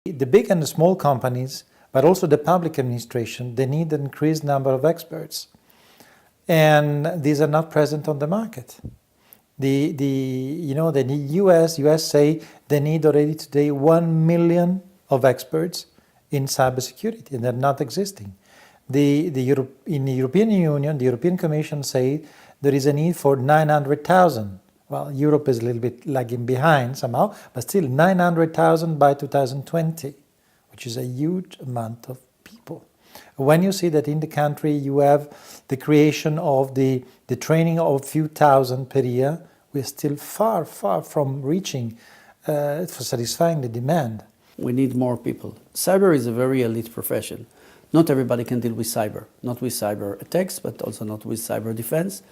The big and the small companies, but also the public administration, they need an increased number of experts. And these are not present on the market. The US say they need already today 1 million of experts in cybersecurity, and they're not existing. In the European Union, the European Commission say there is a need for 900,000. Well, Europe is a little bit lagging behind somehow, but still 900,000 by 2020, which is a huge amount of people. When you see that in the country you have the creation of the training of a few thousand per year, we're still far, far from reaching, for satisfying the demand. We need more people. Cyber is a very elite profession. Not everybody can deal with cyber, not with cyber attacks, but also not with cyber defense.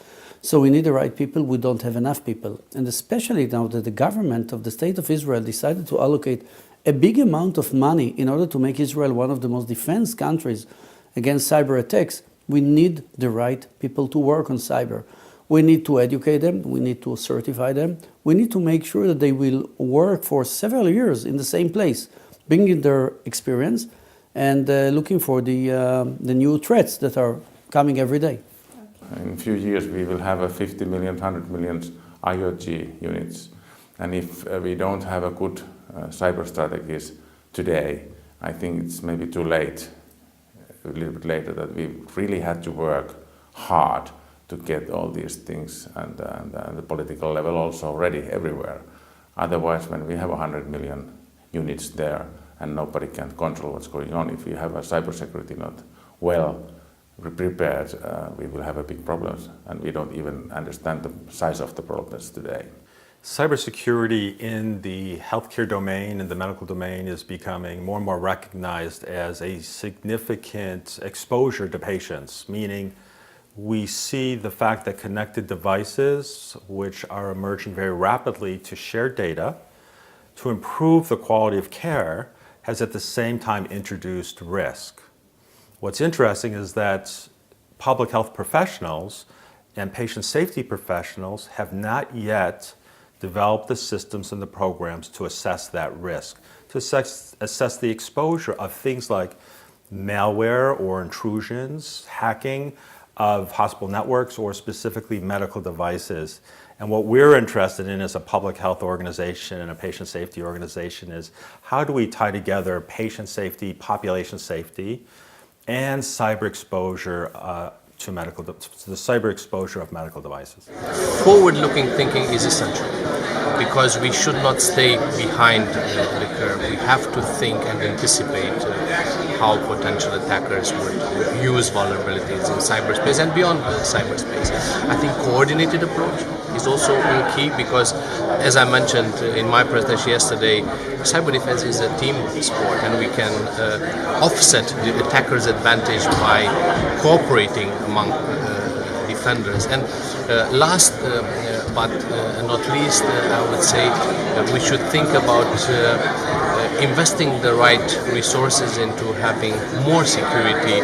So we need the right people. We don't have enough people. And especially now that the government of the State of Israel decided to allocate a big amount of money in order to make Israel one of the most defense countries against cyber attacks, we need the right people to work on cyber. We need to educate them, we need to certify them, we need to make sure that they will work for several years in the same place, bringing their experience and looking for the new threats that are coming every day. In a few years we will have a 50 million, 100 million IoT units. And if we don't have a good cyber strategies today, I think it's maybe too late, a little bit later, that we really had to work hard to get all these things and the political level also ready everywhere. Otherwise, when we have 100 million units there and nobody can control what's going on, if we have a cybersecurity not well prepared, we will have a big problems, and we don't even understand the size of the problems today. Cybersecurity in the healthcare domain and the medical domain is becoming more and more recognized as a significant exposure to patients, meaning we see the fact that connected devices, which are emerging very rapidly to share data, to improve the quality of care, has at the same time introduced risk. What's interesting is that public health professionals and patient safety professionals have not yet developed the systems and the programs to assess that risk, to assess the exposure of things like malware or intrusions, hacking of hospital networks, or specifically medical devices. And what we're interested in as a public health organization and a patient safety organization is how do we tie together patient safety, population safety, and cyber exposure to the cyber exposure of medical devices. Forward-looking thinking is essential because we should not stay behind the curve. We have to think and anticipate how potential attackers would use vulnerabilities in cyberspace and beyond cyberspace. I think coordinated approach is also key because, as I mentioned in my presentation yesterday, cyber defense is a team sport, and we can offset the attacker's advantage by cooperating among defenders. And last but not least, I would say we should think about investing the right resources into having more security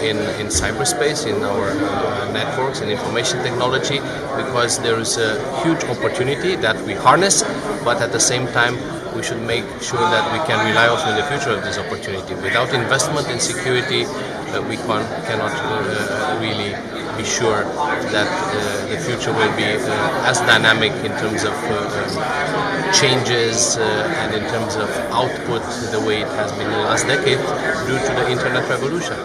in cyberspace, in our networks and information technology, because there is a huge opportunity that we harness, but at the same time we should make sure that we can rely also in the future of this opportunity. Without investment in security, we cannot really be sure that the future will be as dynamic in terms of changes and in terms of output the way it has been in the last decade due to the internet revolution.